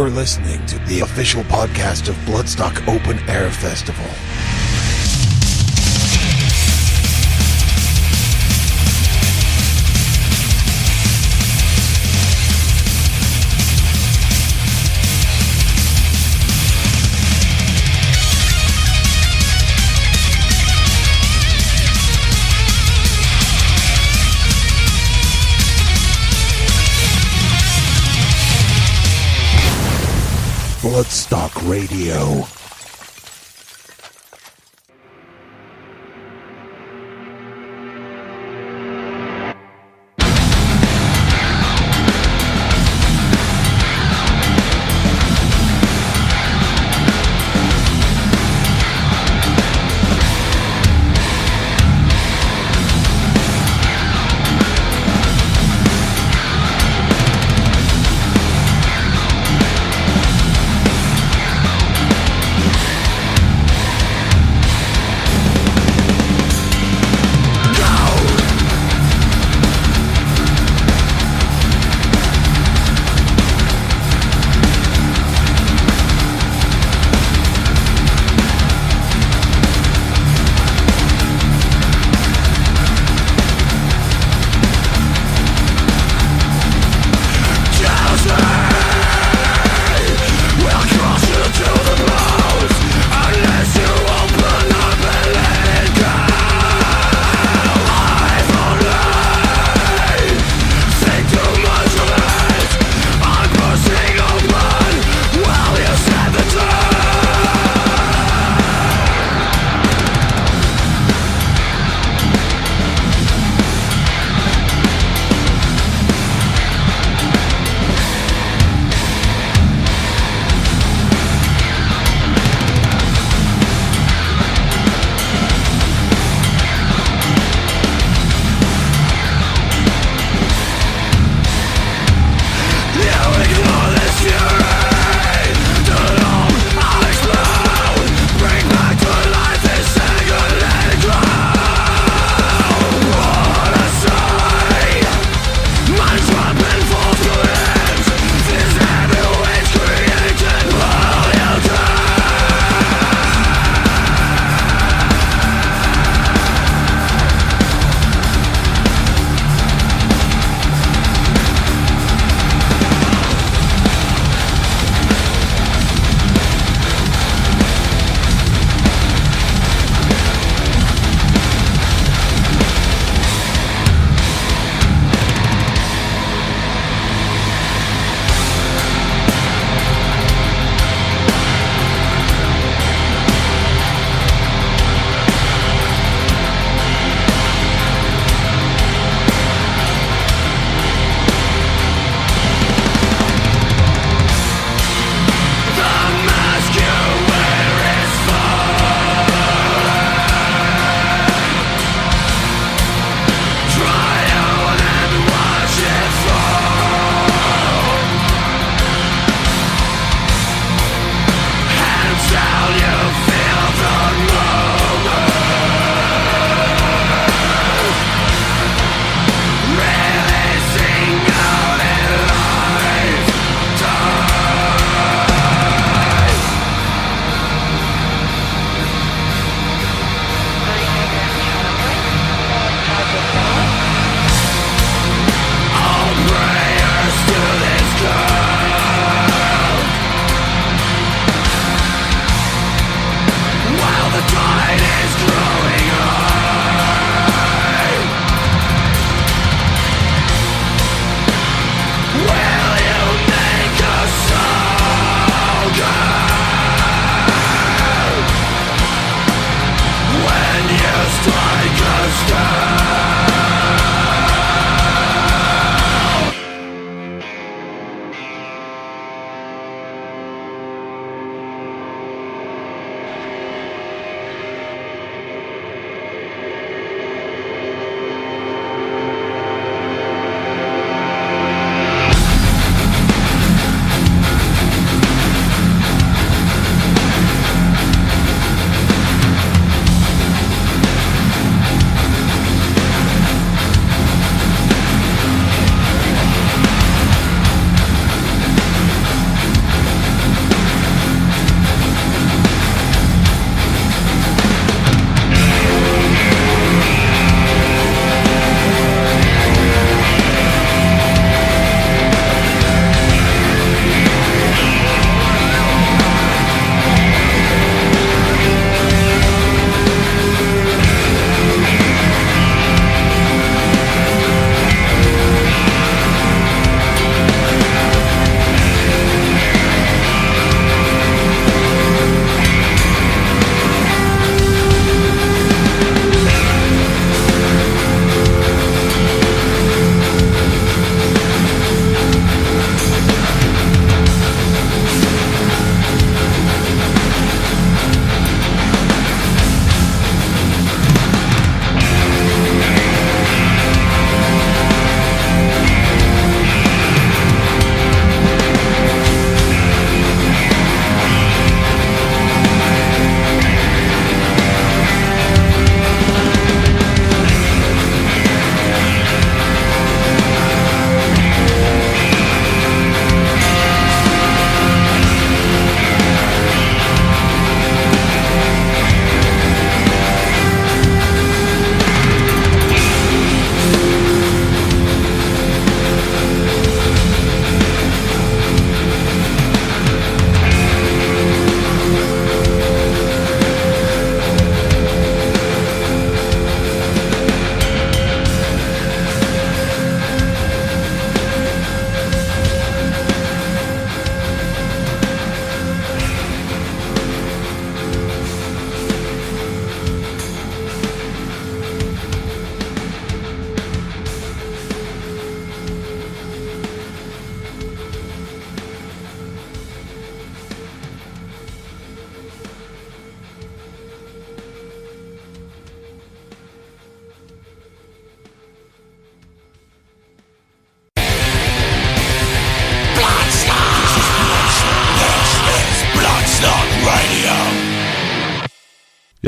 You're listening to the official podcast of Bloodstock Open Air Festival. Bloodstock Radio.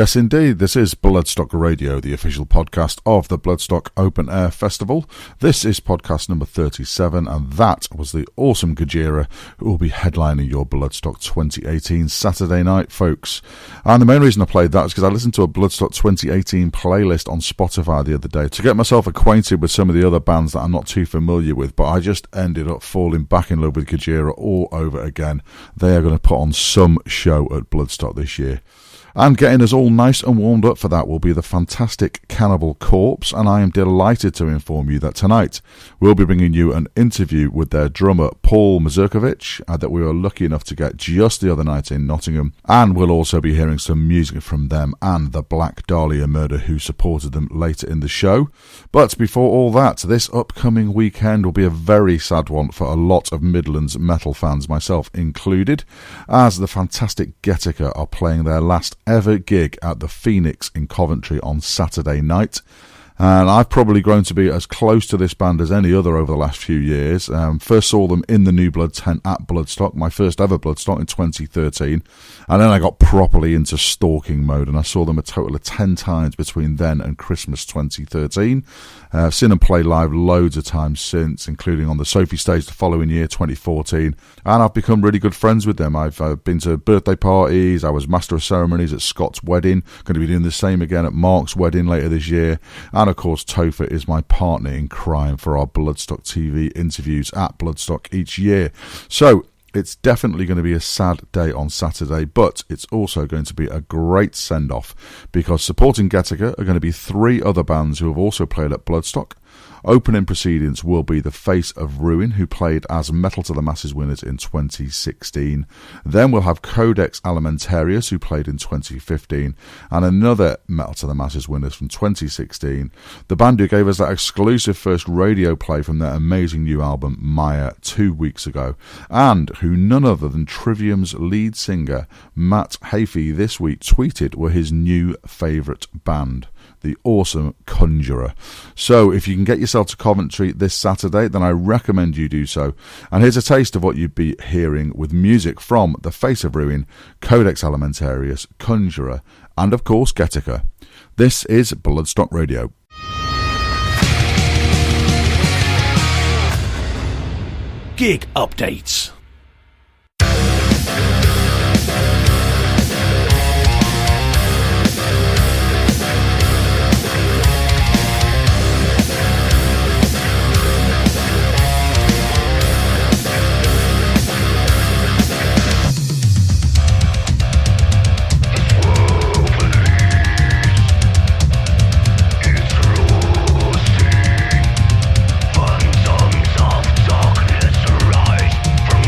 Yes, indeed. This is Bloodstock Radio, the official podcast of the Bloodstock Open Air Festival. This is podcast number 37, and that was the awesome Gojira, who will be headlining your Bloodstock 2018 Saturday night, folks. And the main reason I played that is because I listened to a Bloodstock 2018 playlist on Spotify the other day to get myself acquainted with some of the other bands that I'm not too familiar with, but I just ended up falling back in love with Gojira all over again. They are going to put on some show at Bloodstock this year. And getting us all nice and warmed up for that will be the fantastic Cannibal Corpse, and I am delighted to inform you that tonight we'll be bringing you an interview with their drummer Paul Mazurkovic that we were lucky enough to get just the other night in Nottingham, and we'll also be hearing some music from them and the Black Dahlia Murder who supported them later in the show. But before all that, this upcoming weekend will be a very sad one for a lot of Midlands metal fans, myself included, as the fantastic Getica are playing their last ever gig at the Phoenix in Coventry on Saturday night. And I've probably grown to be as close to this band as any other over the last few years. First saw them in the New Blood tent at Bloodstock, my first ever Bloodstock in 2013. And then I got properly into stalking mode, and I saw them a total of 10 times between then and Christmas 2013. I've seen them play live loads of times since, including on the Sophie stage the following year, 2014. And I've become really good friends with them. I've been to birthday parties. I was master of ceremonies at Scott's wedding. Going to be doing the same again at Mark's wedding later this year. And of course, Topher is my partner in crime for our Bloodstock TV interviews at Bloodstock each year. So it's definitely going to be a sad day on Saturday, but it's also going to be a great send-off, because supporting Getica are going to be 3 other bands who have also played at Bloodstock. Opening proceedings will be the Face of Ruin, who played as Metal to the Masses winners in 2016. Then we'll have Codex Alimentarius, who played in 2015, and another Metal to the Masses winners from 2016. The band who gave us that exclusive first radio play from their amazing new album, Maya, 2 weeks ago, and who none other than Trivium's lead singer, Matt Hafey, this week tweeted were his new favourite band, the awesome Conjurer. So if you can get yourself to Coventry this Saturday, then I recommend you do so. And here's a taste of what you'd be hearing with music from The Face of Ruin, Codex Alimentarius, Conjurer, and of course Getica. This is Bloodstock Radio. Gig updates. Phantoms of darkness rise from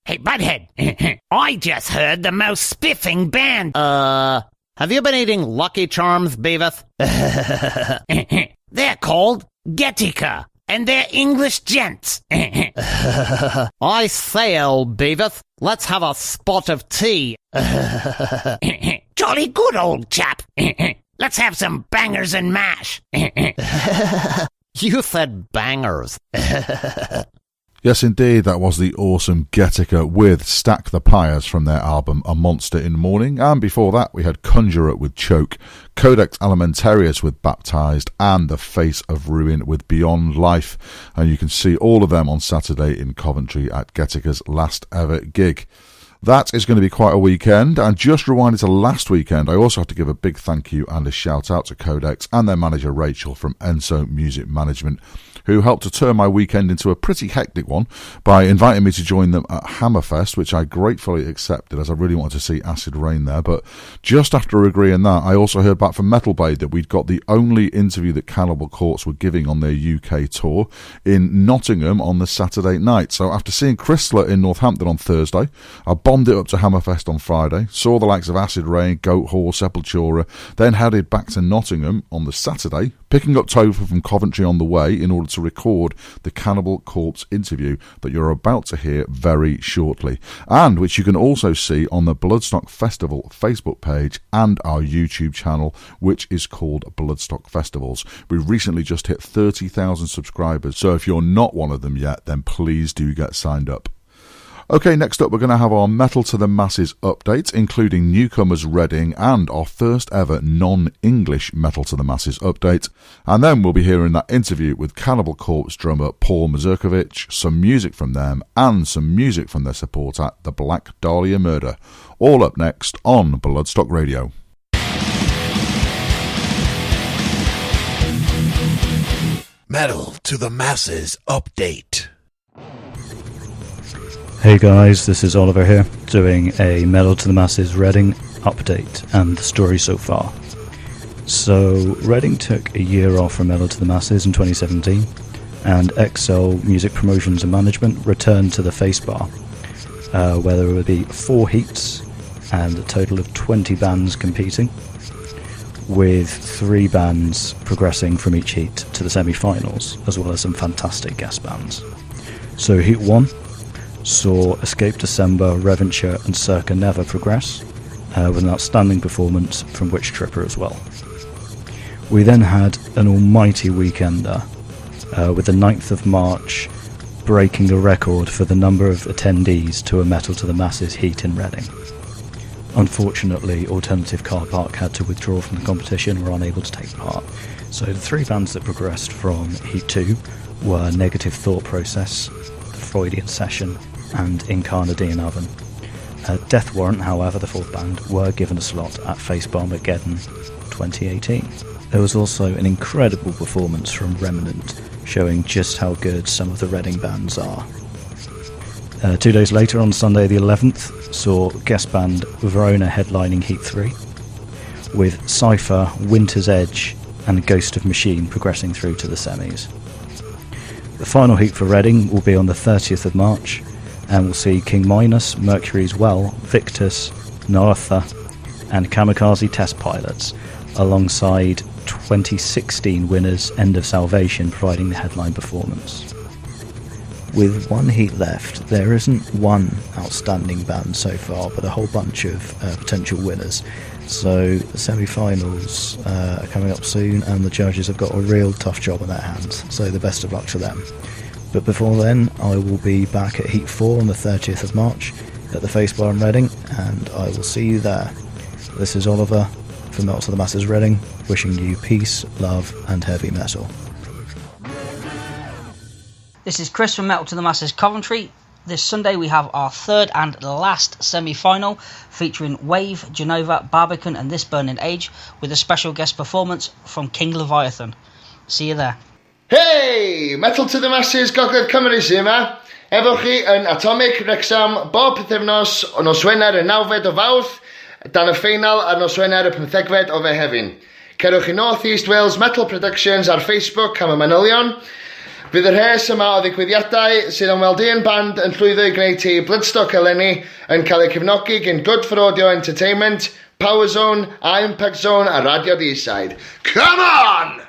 Hey, Butthead, I just heard the most spiffing band. Have you been eating Lucky Charms, Beavis? They're called Getica, and they're English gents. I say, old Beavis, let's have a spot of tea. Jolly good, old chap. Let's have some bangers and mash. You said bangers. Yes, indeed, that was the awesome Getica with Stack the Pyres from their album A Monster in Mourning, and before that we had Conjurer with Choke, Codex Alimentarius with Baptized, and The Face of Ruin with Beyond Life, and you can see all of them on Saturday in Coventry at Getica's last ever gig. That is going to be quite a weekend, and just rewinded to last weekend, I also have to give a big thank you and a shout out to Codex and their manager Rachel from Enso Music Management, who helped to turn my weekend into a pretty hectic one by inviting me to join them at Hammerfest, which I gratefully accepted as I really wanted to see Acid Rain there. But just after agreeing that, I also heard back from Metal Blade that we'd got the only interview that Cannibal Corpse were giving on their UK tour in Nottingham on the Saturday night. So after seeing Chrysler in Northampton on Thursday, I bombed it up to Hammerfest on Friday, saw the likes of Acid Rain, Goat Horse, Sepultura, then headed back to Nottingham on the Saturday, picking up Topher from Coventry on the way in order to record the Cannibal Corpse interview that you're about to hear very shortly, and which you can also see on the Bloodstock Festival Facebook page and our YouTube channel, which is called Bloodstock Festivals. We recently just hit 30,000 subscribers, so if you're not one of them yet, then please do get signed up. Okay, next up we're going to have our Metal to the Masses update, including newcomers Reading and our first ever non-English Metal to the Masses update. And then we'll be hearing that interview with Cannibal Corpse drummer Paul Mazurkovic, some music from them, and some music from their support act, the Black Dahlia Murder. All up next on Bloodstock Radio. Metal to the Masses update. Hey guys, this is Oliver here, doing a Metal to the Masses Reading update and the story so far. So, Reading took a year off from Metal to the Masses in 2017, and XL Music Promotions and Management returned to the Face Bar, where there would be 4 heats and a total of 20 bands competing, with 3 bands progressing from each heat to the semi-finals, as well as some fantastic guest bands. So, Heat 1 saw Escape December, Reventure and Circa Never progress, with an outstanding performance from Witch Tripper as well. We then had an almighty weekender, with the 9th of March breaking the record for the number of attendees to a Metal to the Masses heat in Reading. Unfortunately, Alternative Car Park had to withdraw from the competition and were unable to take part. So the 3 bands that progressed from Heat 2 were Negative Thought Process, The Freudian Session and Incarna D and Oven. Death Warrant, however, the 4th band, were given a slot at Facebar Mageddon 2018. There was also an incredible performance from Remnant, showing just how good some of the Reading bands are. 2 days later, on Sunday the 11th, saw guest band Verona headlining Heat 3, with Cypher, Winter's Edge and Ghost of Machine progressing through to the semis. The final heat for Reading will be on the 30th of March, and we'll see King Minos, Mercury's Well, Victus, Noatha and Kamikaze Test Pilots, alongside 2016 winners End of Salvation providing the headline performance. With 1 heat left, there isn't one outstanding band so far, but a whole bunch of potential winners. So the semi-finals are coming up soon, and the judges have got a real tough job on their hands, so the best of luck to them. But before then, I will be back at Heat 4 on the 30th of March at the Face Bar in Reading, and I will see you there. This is Oliver from Metal to the Masses Reading, wishing you peace, love and heavy metal. This is Chris from Metal to the Masses Coventry. This Sunday we have our 3rd and last semi-final, featuring Wave, Genova, Barbican and This Burning Age, with a special guest performance from King Leviathan. See you there. Hey! Metal to the Masses Gogledd Cymru sy yma, efo chi yn Atomic Wrexham bob pythefnos o noswener y 9fed o Fawrth, dan y ffeinal ar noswener y 15fed o Fehefin. Cerwch i North East Wales Metal Productions ar Facebook am y manylion. Bydd yr rhes yma o ddigwyddiadau sydd yn weld un band yn llwyddo i gwneud i Bloodstock eleni yn cael eu cefnogi gan Good for Audio Entertainment, Power Zone a Impact Zone a Radio D-Side. Come on!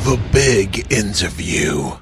The Big Interview.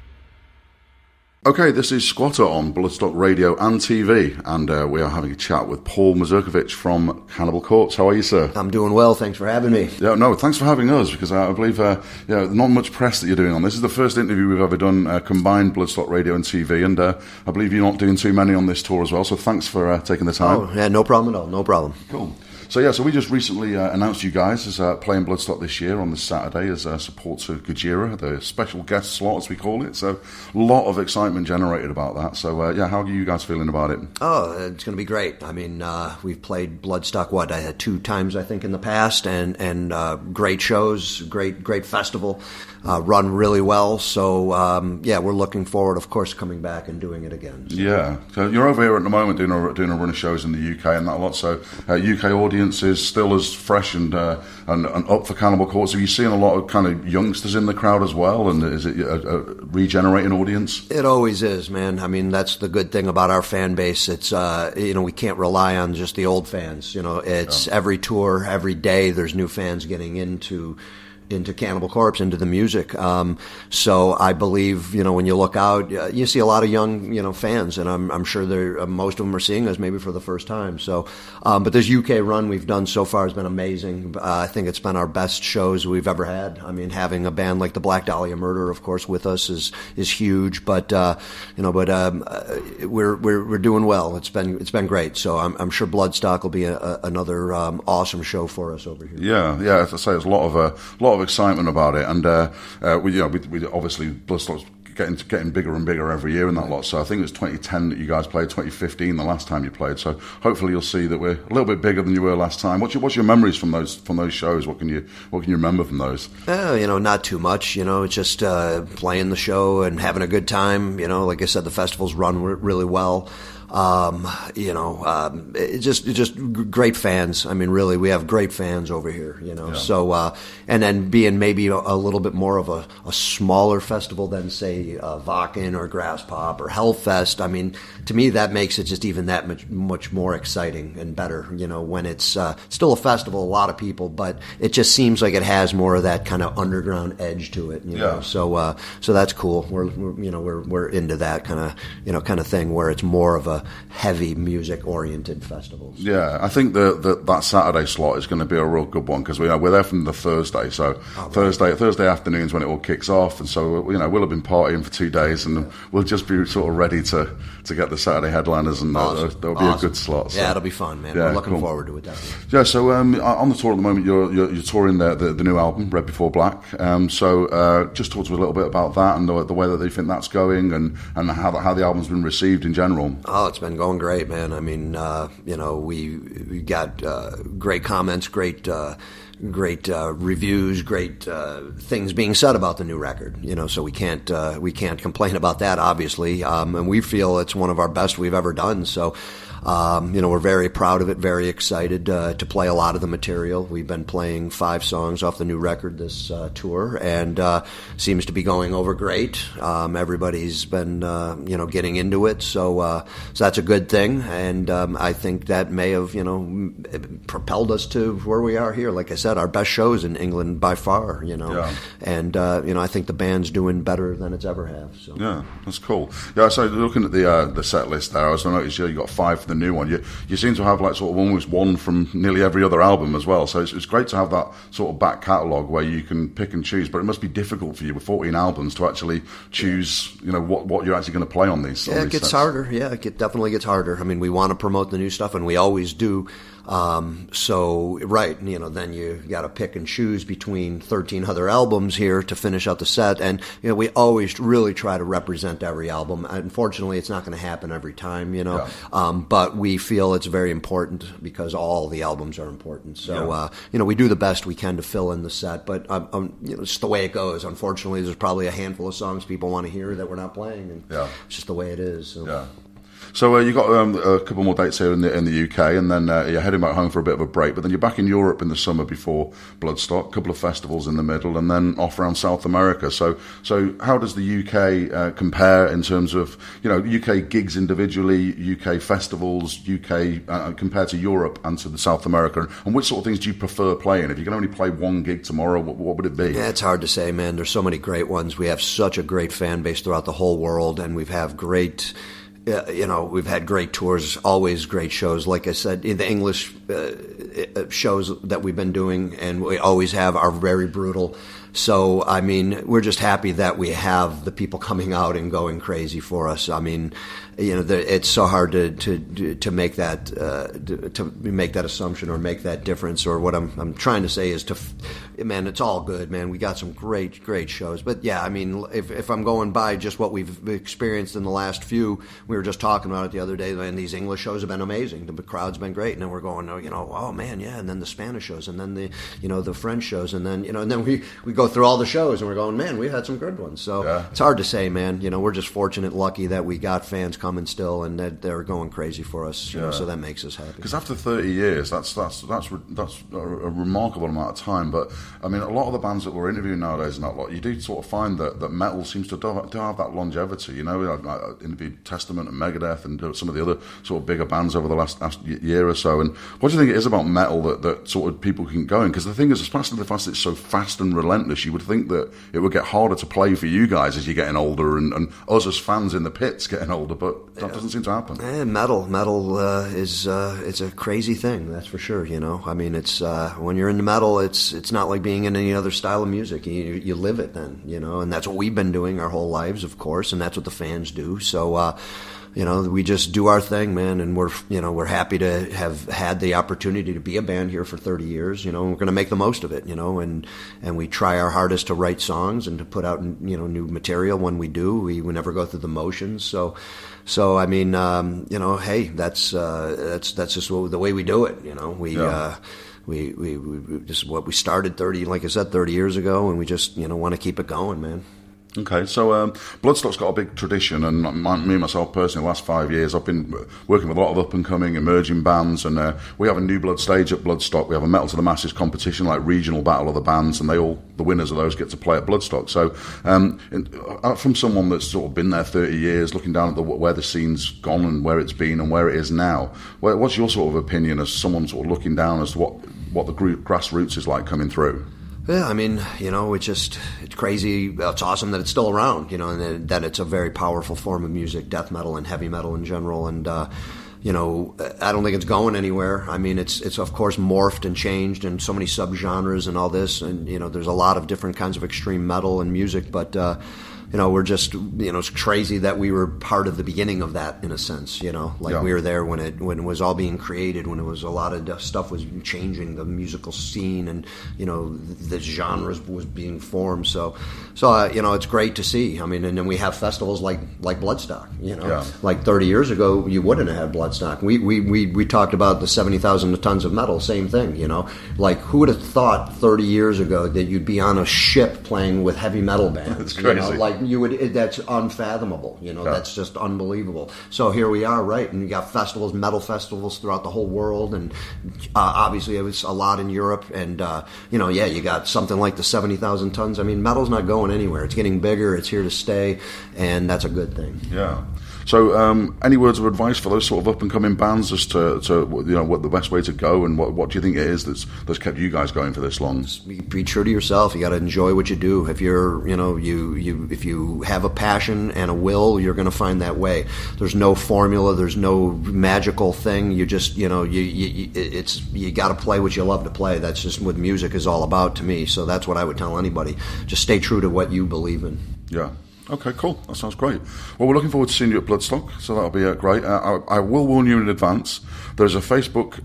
Okay, this is Squatter on Bloodstock Radio and TV, and we are having a chat with Paul Mazurkiewicz from Cannibal Corpse. How are you, sir? I'm doing well, thanks for having me. Yeah, no, thanks for having us, because I believe not much press that you're doing on this. This is the first interview we've ever done, combined Bloodstock Radio and TV, and I believe you're not doing too many on this tour as well, so thanks for taking the time. Oh, yeah, no problem at all, no problem. Cool. So we just recently announced you guys as playing Bloodstock this year on this Saturday as support to Gojira, the special guest slot as we call it. So a lot of excitement generated about that. So how are you guys feeling about it? Oh, it's going to be great. I mean, we've played Bloodstock, 2 times I think in the past, and great shows, great festival, run really well. So we're looking forward, of course, coming back and doing it again. So. Yeah, so you're over here at the moment doing a run of shows in the UK and that a lot. So UK audience is still as fresh and up for Cannibal Corpse. Have you seen a lot of kind of youngsters in the crowd as well? And is it a regenerating audience? It always is, man. I mean, that's the good thing about our fan base. It's we can't rely on just the old fans. It's every tour, every day. There's new fans getting into Cannibal Corpse, into the music. So I believe, when you look out, you see a lot of young, fans, and I'm sure most of them are seeing us maybe for the first time. So, but this UK run we've done so far has been amazing. I think it's been our best shows we've ever had. I mean, having a band like the Black Dahlia Murder, of course, with us is huge. But we're doing well. It's been great. So I'm sure Bloodstock will be another awesome show for us over here. Yeah. As I say, there's a lot of excitement about it, and we obviously Bloodstock's getting bigger and bigger every year in that lot. So I think it was 2010 that you guys played, 2015 the last time you played. So hopefully you'll see that we're a little bit bigger than you were last time. What's your memories from those shows? What can you remember from those? Not too much. It's just playing the show and having a good time. Like I said, the festivals run really well. Just great fans. I mean, really, we have great fans over here, Yeah. So, and then being maybe a little bit more of a smaller festival than, say, Wacken or Grass Pop or Hellfest. I mean, to me, that makes it just even that much more exciting and better, when it's still a festival, a lot of people, but it just seems like it has more of that kind of underground edge to it, know. So that's cool. We're into that kind of thing where it's more of a heavy music-oriented festivals. Yeah, I think that Saturday slot is going to be a real good one because we're there from the Thursday. So Thursday afternoons when it all kicks off, and so we'll have been partying for 2 days, and we'll just be sort of ready to get the Saturday headliners, and there'll be a good slot. So. Yeah, it'll be fun, man. We're looking forward to it. Definitely. Yeah. So on the tour at the moment, you're touring the new album, Red Before Black. So just talk to us a little bit about that and the way that you think that's going, and how the album's been received in general. Oh, it's been going great, man. I mean, we got great comments, great reviews, great things being said about the new record. So we can't complain about that, obviously. And we feel it's one of our best we've ever done. So. We're very proud of it, very excited to play a lot of the material. We've been playing 5 songs off the new record this tour, and seems to be going over great. Everybody's been, getting into it, so that's a good thing, and I think that may have, propelled us to where we are here. Like I said, our best shows in England by far, and I think the band's doing better than it's ever have. So. Yeah, that's cool. Yeah, so looking at the set list there, I was noticed you got 5 for the new one. You seem to have like sort of almost one from nearly every other album as well. So it's great to have that sort of back catalogue where you can pick and choose. But it must be difficult for you with 14 albums to actually choose, what you're actually going to to play on these. Yeah, it gets harder. Yeah, it definitely gets harder. I mean, we want to promote the new stuff, and we always do. So, right, then you got to pick and choose between 13 other albums here to finish out the set. And, we always really try to represent every album. Unfortunately, it's not going to happen every time, Yeah. But we feel it's very important because all the albums are important. So, we do the best we can to fill in the set. But, it's just the way it goes. Unfortunately, there's probably a handful of songs people want to hear that we're not playing. And it's just the way it is. So. Yeah. So you got a couple more dates here in the UK, and then you're heading back home for a bit of a break. But then you're back in Europe in the summer before Bloodstock. A couple of festivals in the middle, and then off around South America. So how does the UK compare in terms of UK gigs individually, UK festivals, UK compared to Europe and to the South America? And which sort of things do you prefer playing? If you can only play one gig tomorrow, what would it be? Yeah, it's hard to say, man. There's so many great ones. We have such a great fan base throughout the whole world, and we've had great tours, always great shows. Like I said, the English shows that we've been doing, and we always have, are very brutal. So, I mean, we're just happy that we have the people coming out and going crazy for us. I mean, it's so hard to make that assumption or make that difference. Or what I'm trying to say is man, it's all good, man. We got some great shows. But yeah, I mean, if I'm going by just what we've experienced in the last few, we were just talking about it the other day, and these English shows have been amazing. The crowd's been great, and then we're going, oh man, yeah, and then the Spanish shows, and then the French shows, and then and then we go through all the shows, and we're going, man, we had some good ones. So It's hard to say, man. We're just fortunate, lucky that we got fans coming still, and that they're going crazy for us. So that makes us happy. Because after 30 years, that's a remarkable amount of time. But I mean, a lot of the bands that we're interviewing nowadays, you do sort of find that metal seems to have that longevity. I interviewed Testament and Megadeth and some of the other sort of bigger bands over the last year or so. And what do you think it is about metal that sort of people can go in? Because the thing is, especially the fact that it's so fast and relentless, you would think that it would get harder to play for you guys as you're getting older, and us as fans in the pits getting older, but that doesn't seem to happen. Metal is it's a crazy thing, that's for sure. I mean, it's when you're into metal, it's not like being in any other style of music. You live it then, and that's what we've been doing our whole lives, of course, and that's what the fans do. So we just do our thing, man, and we're happy to have had the opportunity to be a band here for 30 years, and we're going to make the most of it, and we try our hardest to write songs and to put out, new material when we do. We never go through the motions, so I mean, hey, that's just the way we do it, We this is what we started 30 years ago, and we just want to keep it going, man. Okay, so Bloodstock's got a big tradition, and me myself personally, the last 5 years, I've been working with a lot of up-and-coming, emerging bands, and we have a new blood stage at Bloodstock. We have a Metal to the Masses competition, like regional battle of the bands, and the winners of those get to play at Bloodstock. So from someone that's sort of been there 30 years, looking down at where the scene's gone and where it's been and where it is now, what's your sort of opinion as someone sort of looking down as to what the grassroots is like coming through? Yeah, I mean, it's crazy. It's awesome that it's still around, and that it's a very powerful form of music, death metal and heavy metal in general. And, I don't think it's going anywhere. I mean, it's of course morphed and changed, and so many subgenres and all this. And, there's a lot of different kinds of extreme metal and music, but, we're just, it's crazy that we were part of the beginning of that, in a sense, we were there when it was all being created, when it was a lot of stuff was changing, the musical scene, and, the genres was being formed. So it's great to see. I mean, and then we have festivals like Bloodstock, like 30 years ago, you wouldn't have had Bloodstock. We talked about the 70,000 tons of metal, same thing, like who would have thought 30 years ago that you'd be on a ship playing with heavy metal bands? It's crazy. That's unfathomable, that's just unbelievable. So here we are, right? And you got festivals, metal festivals throughout the whole world, and obviously it was a lot in Europe, and you got something like the 70,000 tons. I mean, metal's not going anywhere. It's getting bigger, it's here to stay, and that's a good thing. Yeah. So, any words of advice for those sort of up-and-coming bands as to what the best way to go, and what do you think it is that's kept you guys going for this long? Just be true to yourself. You got to enjoy what you do. If you're, if you have a passion and a will, you're going to find that way. There's no formula. There's no magical thing. You just, you got to play what you love to play. That's just what music is all about to me. So that's what I would tell anybody. Just stay true to what you believe in. Yeah. Okay, cool. That sounds great. Well, we're looking forward to seeing you at Bloodstock, so that'll be great. I will warn you in advance, there's a Facebook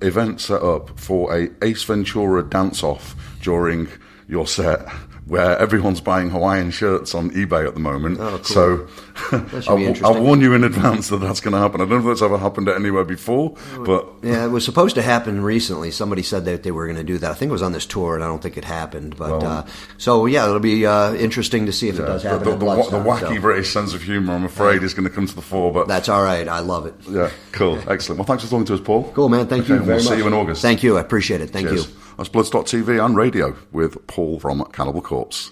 event set up for a Ace Ventura dance-off during your set. where everyone's buying Hawaiian shirts on eBay at the moment. Oh, cool. So I'll warn you in advance that that's going to happen. I don't know if that's ever happened anywhere before, but... Yeah, it was supposed to happen recently. Somebody said that they were going to do that. I think it was on this tour, and I don't think it happened. But so, yeah, it'll be interesting to see if it does happen. The wacky British sense of humour, I'm afraid, is going to come to the fore. But that's all right. I love it. Yeah, cool. Excellent. Well, thanks for talking to us, Paul. Cool, man. Thank you very much. We'll see you in August. Thank you. I appreciate it. Thank you. That's Bloodstock TV and radio with Paul from Cannibal Corpse.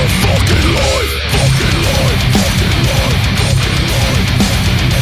Fucking life, fucking life, fucking life, fucking life.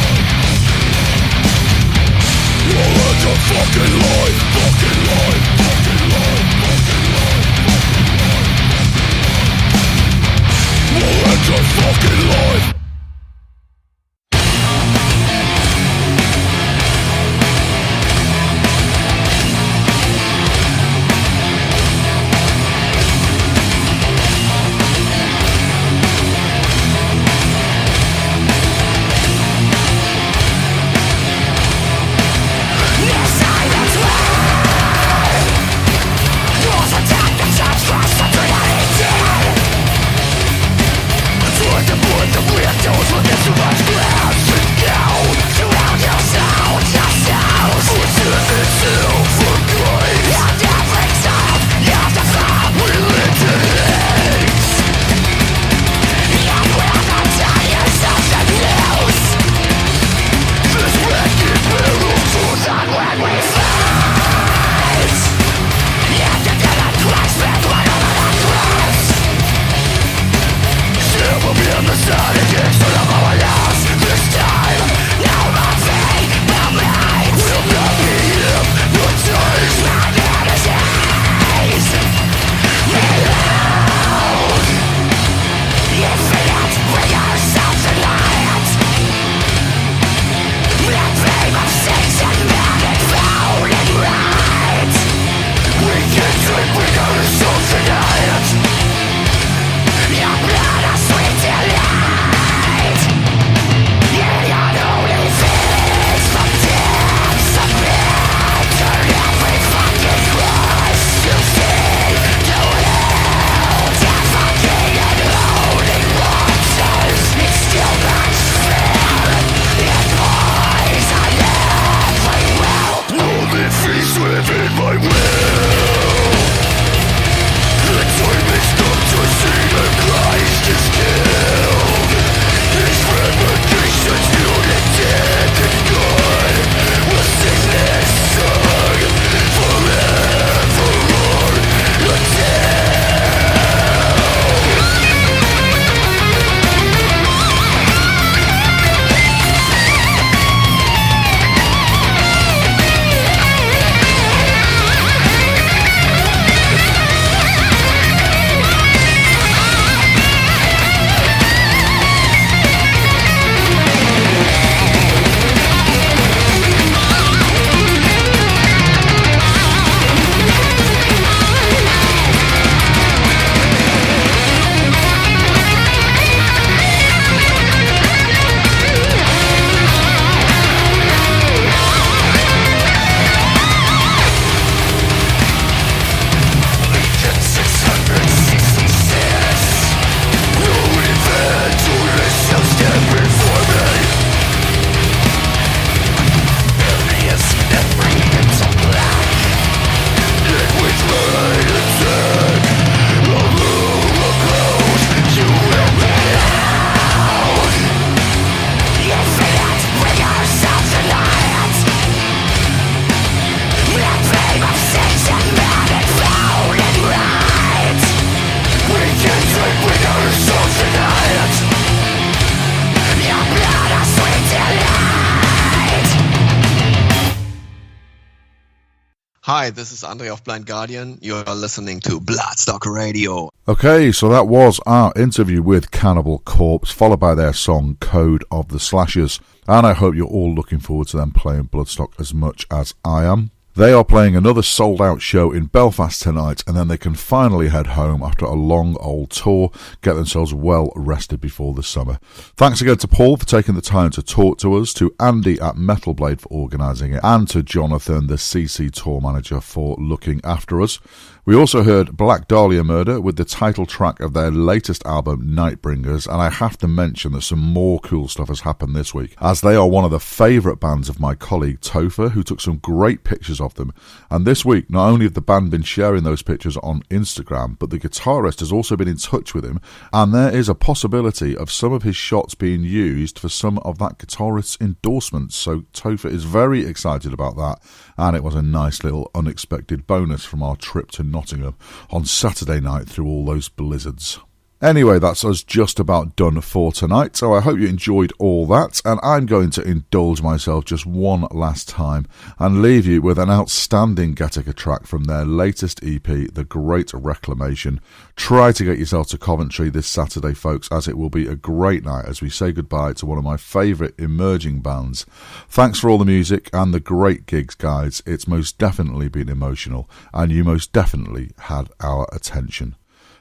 Hi, this is Andre of Blind Guardian. You're listening to Bloodstock Radio. Okay, so that was our interview with Cannibal Corpse, followed by their song Code of the Slashers. And I hope you're all looking forward to them playing Bloodstock as much as I am. They are playing another sold-out show in Belfast tonight, and then they can finally head home after a long old tour, get themselves well rested before the summer. Thanks again to Paul for taking the time to talk to us, to Andy at Metal Blade for organising it, and to Jonathan, the CC tour manager, for looking after us. We also heard Black Dahlia Murder with the title track of their latest album, Nightbringers, and I have to mention that some more cool stuff has happened this week, as they are one of the favourite bands of my colleague Topher, who took some great pictures of them. And this week, not only have the band been sharing those pictures on Instagram, but the guitarist has also been in touch with him, and there is a possibility of some of his shots being used for some of that guitarist's endorsements. So Topher is very excited about that, and it was a nice little unexpected bonus from our trip to Nottingham on Saturday night through all those blizzards. Anyway, that's us just about done for tonight, so I hope you enjoyed all that, and I'm going to indulge myself just one last time and leave you with an outstanding Gattaca track from their latest EP, The Great Reclamation. Try to get yourself to Coventry this Saturday, folks, as it will be a great night as we say goodbye to one of my favourite emerging bands. Thanks for all the music and the great gigs, guys. It's most definitely been emotional, and you most definitely had our attention.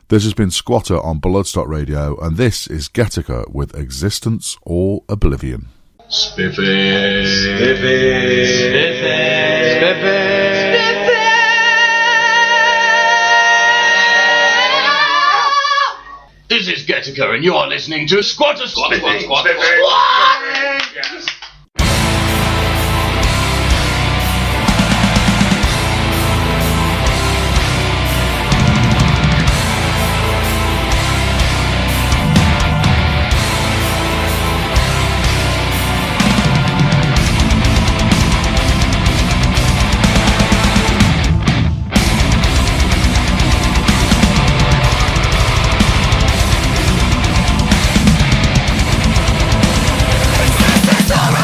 This has been Squatter on Bloodstock Radio, and this is Gattaca with Existence or Oblivion. Spiffy. Spiffy. Spiffy. Spiffy. This is Gattaca, and you're listening to Squatter Squat. Spiffy. Squat. Spiffy. Yes. Sorry.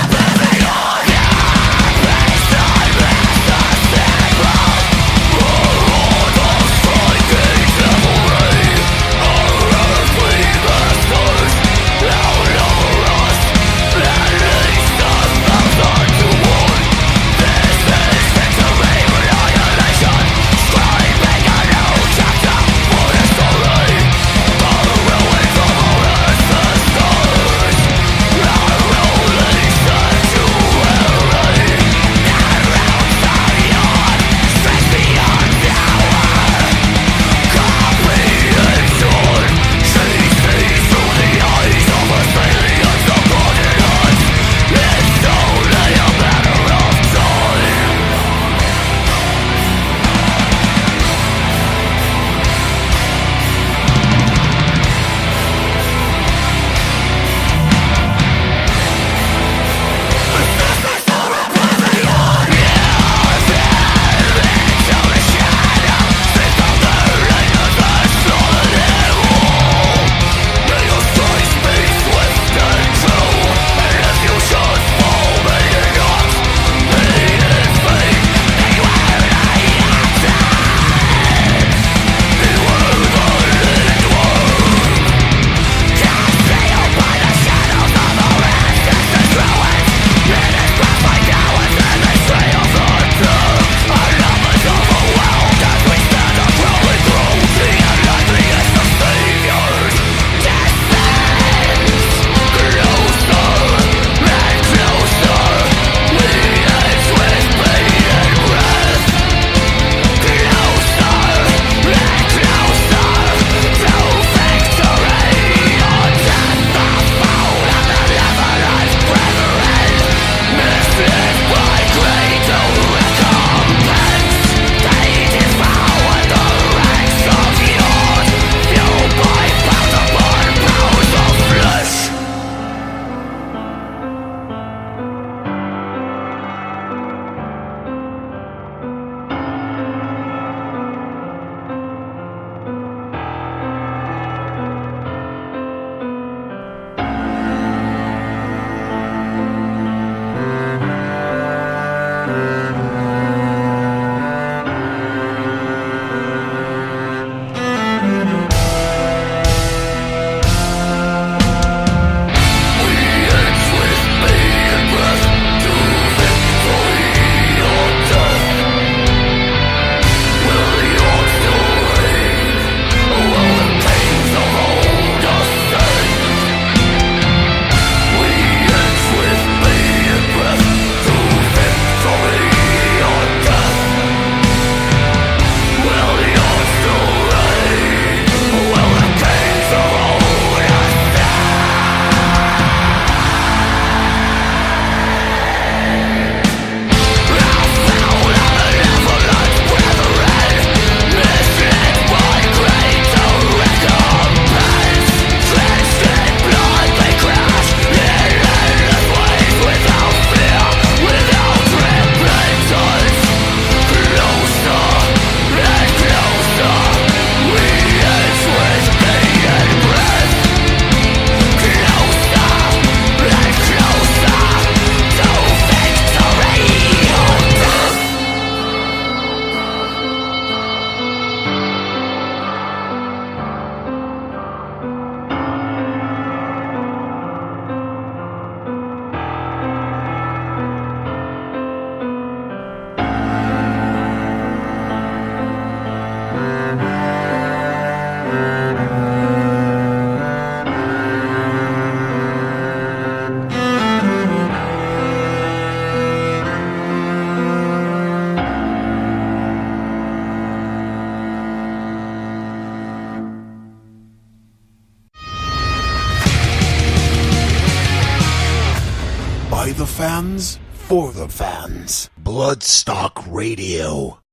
fans, for the fans. Bloodstock Radio.